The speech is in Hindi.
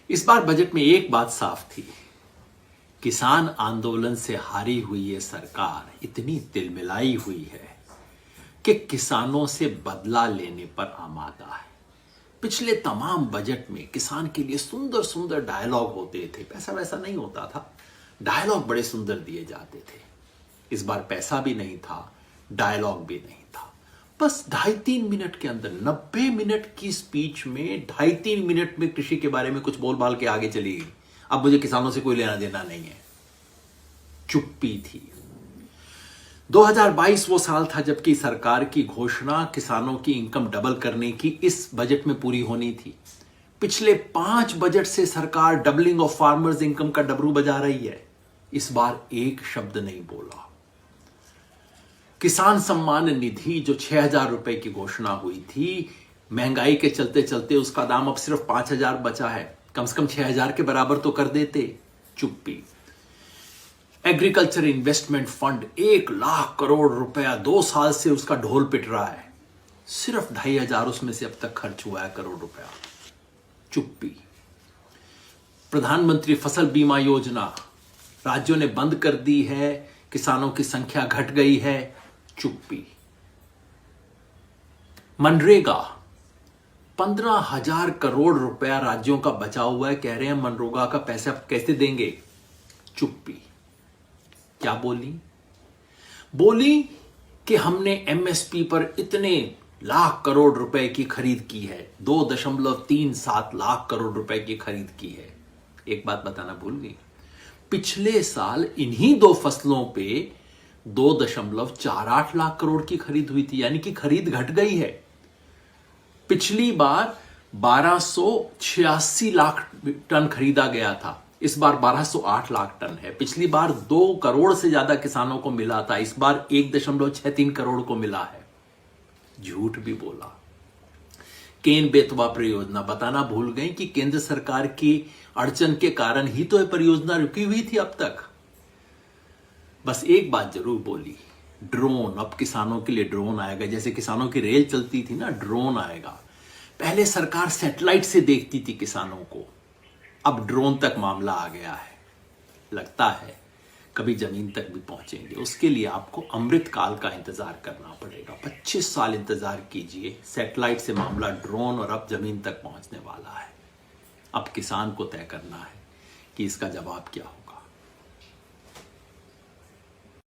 इस बार बजट में एक बात साफ थी, किसान आंदोलन से हारी हुई ये सरकार इतनी तिलमिलाई हुई है कि किसानों से बदला लेने पर आमादा है। पिछले तमाम बजट में किसान के लिए सुंदर सुंदर डायलॉग होते थे, पैसा वैसा नहीं होता था, डायलॉग बड़े सुंदर दिए जाते थे। इस बार पैसा भी नहीं था, डायलॉग भी नहीं था। बस 2.5-3 मिनट के अंदर 90 मिनट की स्पीच में 2.5-3 मिनट में कृषि के बारे में कुछ बोल बाल के आगे चली गई। अब मुझे किसानों से कोई लेना देना नहीं है, चुप्पी थी। 2022 वो साल था जबकि सरकार की घोषणा किसानों की इनकम डबल करने की इस बजट में पूरी होनी थी। पिछले 5 बजट से सरकार डबलिंग ऑफ फार्मर्स इनकम का डबरू बजा रही है। इस बार एक शब्द नहीं बोला। किसान सम्मान निधि जो 6,000 रुपए की घोषणा हुई थी, महंगाई के चलते चलते उसका दाम अब सिर्फ 5,000 बचा है। कम से कम 6,000 के बराबर तो कर देते, चुप्पी। Agriculture investment fund 1 lakh crore रुपया 2 साल से उसका ढोल पिट रहा है, सिर्फ 2,500 उसमें से अब तक खर्च हुआ है करोड़ रुपया, चुप्पी। प्रधानमंत्री फसल बीमा योजना राज्यों ने बंद कर दी है, किसानों की संख्या घट गई है, चुप्पी। मनरेगा 15,000 करोड़ रुपया राज्यों का बचा हुआ है, कह रहे हैं मनरेगा का पैसा कैसे देंगे, चुप्पी। क्या बोली कि हमने एमएसपी पर इतने लाख करोड़ रुपए की खरीद की है, 2.37 लाख करोड़ रुपए की खरीद की है। एक बात बताना भूल गई, पिछले साल इन्हीं 2 फसलों पे 2.48 लाख करोड़ की खरीद हुई थी, यानी कि खरीद घट गई है। पिछली बार 1286 लाख टन खरीदा गया था, इस बार 1208 लाख टन है। पिछली बार 2 करोड़ से ज्यादा किसानों को मिला था, इस बार 1.63 करोड़ को मिला है। झूठ भी बोला। केन बेतवा परियोजना बताना भूल गए कि केंद्र सरकार की अड़चन के कारण ही तो यह परियोजना रुकी हुई थी अब तक। बस एक बात जरूर बोली, ड्रोन, अब किसानों के लिए ड्रोन आएगा। जैसे किसानों की रेल चलती थी ना, ड्रोन आएगा। पहले सरकार सैटेलाइट से देखती थी किसानों को, अब ड्रोन तक मामला आ गया है। लगता है कभी जमीन तक भी पहुंचेंगे। उसके लिए आपको अमृत काल का इंतजार करना पड़ेगा। 25 साल इंतजार कीजिए, सैटेलाइट से मामला ड्रोन और अब जमीन तक पहुंचने वाला है। अब किसान को तय करना है कि इसका जवाब क्या होगा।